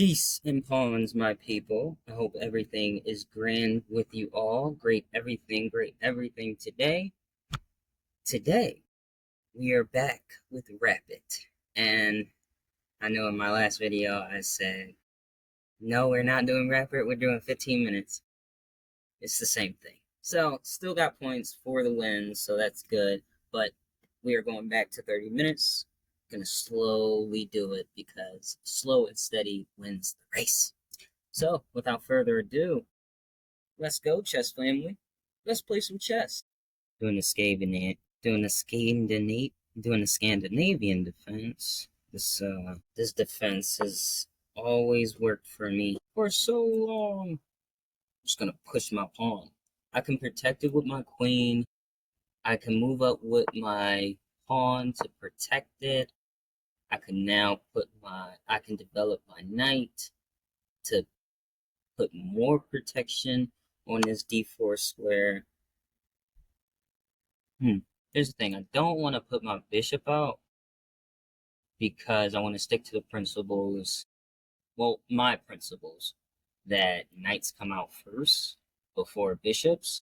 Peace and pawns, my people. I hope everything is grand with you all. Great everything today. Today, we are back with Rapid. And I know in my last video I said, no, we're not doing Rapid, we're doing 15 minutes. It's the same thing. So, still got points for the win, so that's good. But we are going back to 30 minutes. Gonna slowly do it because slow and steady wins the race. So, without further ado, let's go, chess family. Let's play some chess. Doing the Scandinavian defense. This defense has always worked for me for so long. I'm just gonna push my pawn. I can protect it with my queen. I can move up with my pawn to protect it. I can develop my knight to put more protection on this d4 square. Here's the thing, I don't want to put my bishop out because I want to stick to the principles, well, my principles, that knights come out first before bishops.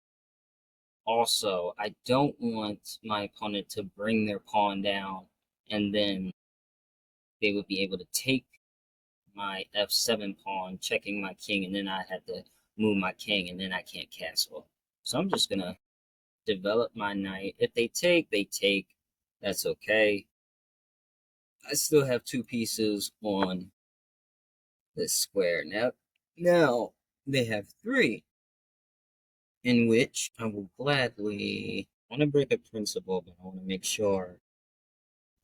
Also, I don't want my opponent to bring their pawn down and then they would be able to take my f7 pawn, checking my king, and then I had to move my king, and then I can't castle. So I'm just gonna develop my knight. If they take, they take. That's okay. I still have two pieces on this square. Now they have three, in which I will gladly want to break a principle, but I want to make sure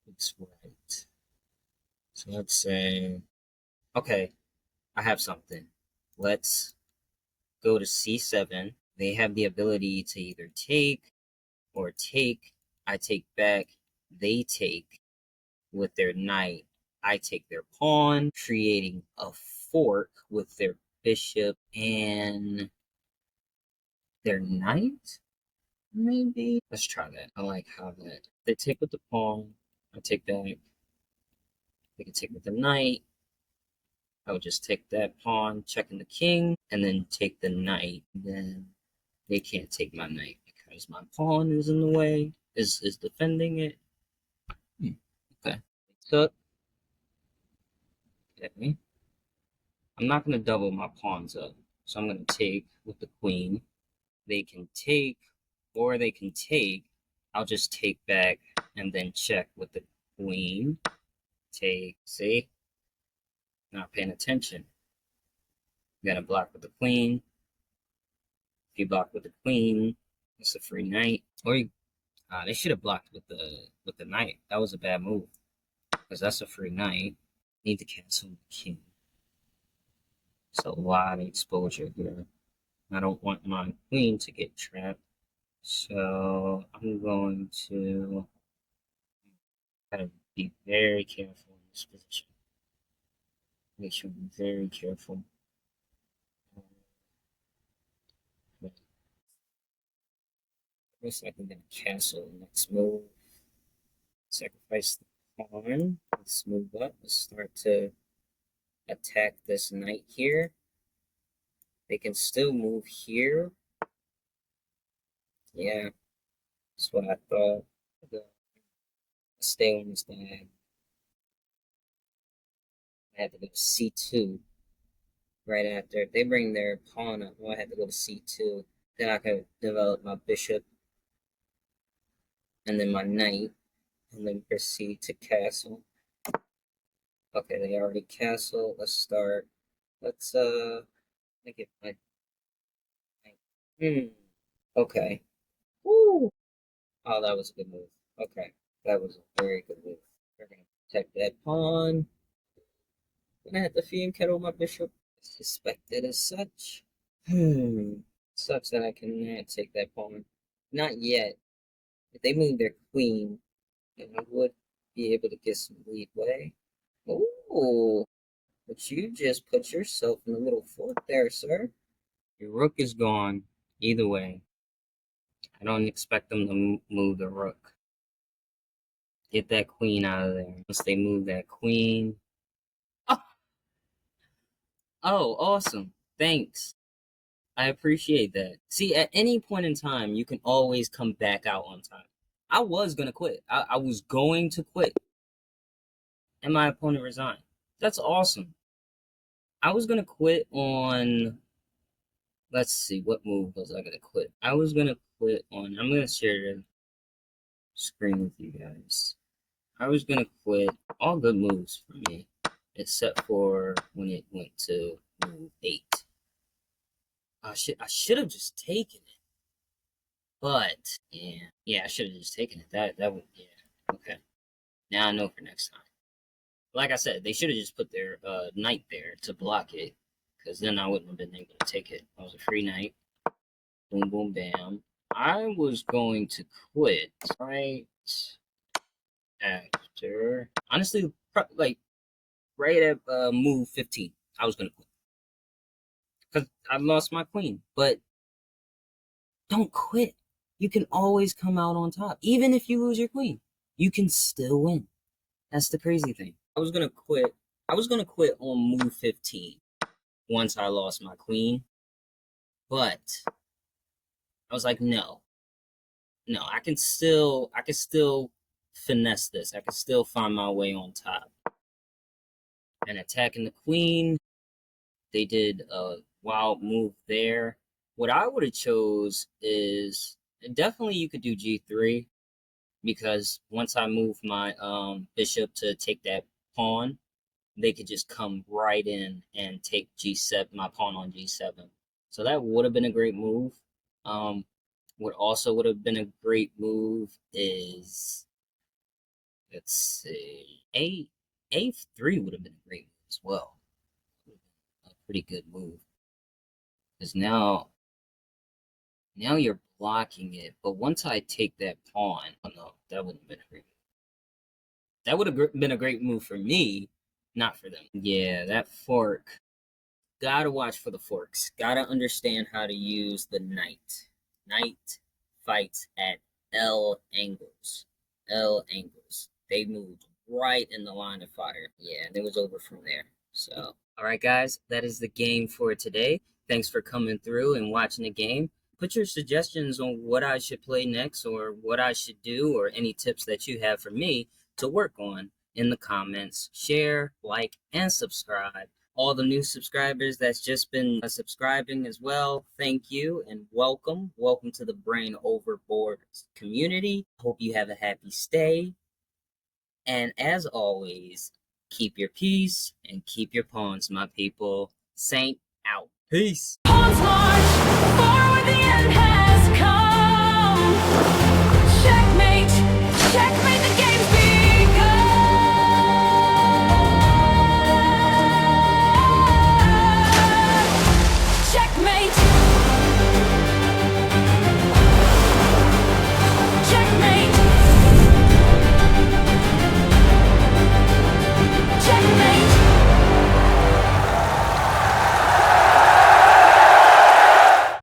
it's right. So let's say, okay, I have something. Let's go to c7. They have the ability to either take or take. I take back. They take with their knight. I take their pawn, creating a fork with their bishop and their knight. Maybe. Let's try that. I like how that. They take with the pawn. I take back. They can take with the knight. I would just take that pawn, checking the king, and then take the knight. Then they can't take my knight because my pawn is in the way, is defending it. Okay. So, okay. I'm not going to double my pawns up. So I'm going to take with the queen. They can take, or they can take. I'll just take back and then check with the queen. Take, see? Not paying attention. You gotta block with the queen. If you block with the queen, it's a free knight. Or you, they should have blocked with the knight. That was a bad move because that's a free knight. Need to cancel the king. It's a lot of exposure here. I don't want my queen to get trapped, so I'm going to gotta be very careful in this position. Make sure I'm very careful. Looks like I'm gonna cancel the next move. Sacrifice the pawn. Let's move up. Let's start to attack this knight here. They can still move here. Yeah, that's what I thought. Stay on this diagonal. I had to go to c2 right after. If they bring their pawn up, I had to go to c2. Then I could develop my bishop and then my knight, and then proceed to castle. Okay, they already castle. Let's start. Let's make it my. Okay. Woo! Oh, that was a good move. Okay, that was a very good move. We're gonna protect that pawn. Gonna have to fiend kettle my bishop. Suspected as such. Sucks that I cannot take that pawn. Not yet. If they move their queen, then I would be able to get some leeway. Ooh, but you just put yourself in a little fork there, sir. Your rook is gone. Either way, I don't expect them to move the rook. Get that queen out of there. Once they move that queen. Oh, Oh, awesome. Thanks. I appreciate that. See, at any point in time, you can always come back out on time. I was gonna quit. I was going to quit, and my opponent resigned. That's awesome. I was gonna quit on. Let's see, what move was I gonna quit? I was gonna quit on. I'm gonna share the screen with you guys. I was gonna quit. All good moves for me, except for when it went to move 8. I should have just taken it. But yeah, I should have just taken it. That would okay. Now I know for next time. Like I said, they should have just put their knight there to block it, because then I wouldn't have been able to take it. I was a free knight. Boom, boom, bam. I was going to quit right after, honestly, like right at move 15. I was gonna quit because I lost my queen. But don't quit. You can always come out on top, even if you lose your queen. You can still win. That's the crazy thing. I was gonna quit. I was gonna quit on move 15 once I lost my queen, but I was like, no, I can still finesse this. I can still find my way on top. And attacking the queen, they did a wild move there. What I would have chose is definitely you could do g3, because once I move my bishop to take that pawn, they could just come right in and take g7, my pawn on g7. So that would have been a great move. What also would have been a great move is, let's see, a3 would have been a great move as well. A pretty good move, because now you're blocking it. But once I take that pawn, oh no, that wouldn't have been a great move. That would have been a great move for me, not for them. Yeah, that fork. Gotta watch for the forks. Gotta understand how to use the knight. Knight fights at L angles. L angles. They moved right in the line of fire. Yeah, and it was over from there. So, all right, guys, that is the game for today. Thanks for coming through and watching the game. Put your suggestions on what I should play next, or what I should do, or any tips that you have for me to work on in the comments. Share, like, and subscribe. All the new subscribers that's just been subscribing as well, thank you and welcome. Welcome to the Brain Overboard community. Hope you have a happy stay. And as always, keep your peace and keep your pawns, my people. Saint out. Peace. Pawns march, forward the end has come. Checkmate, checkmate.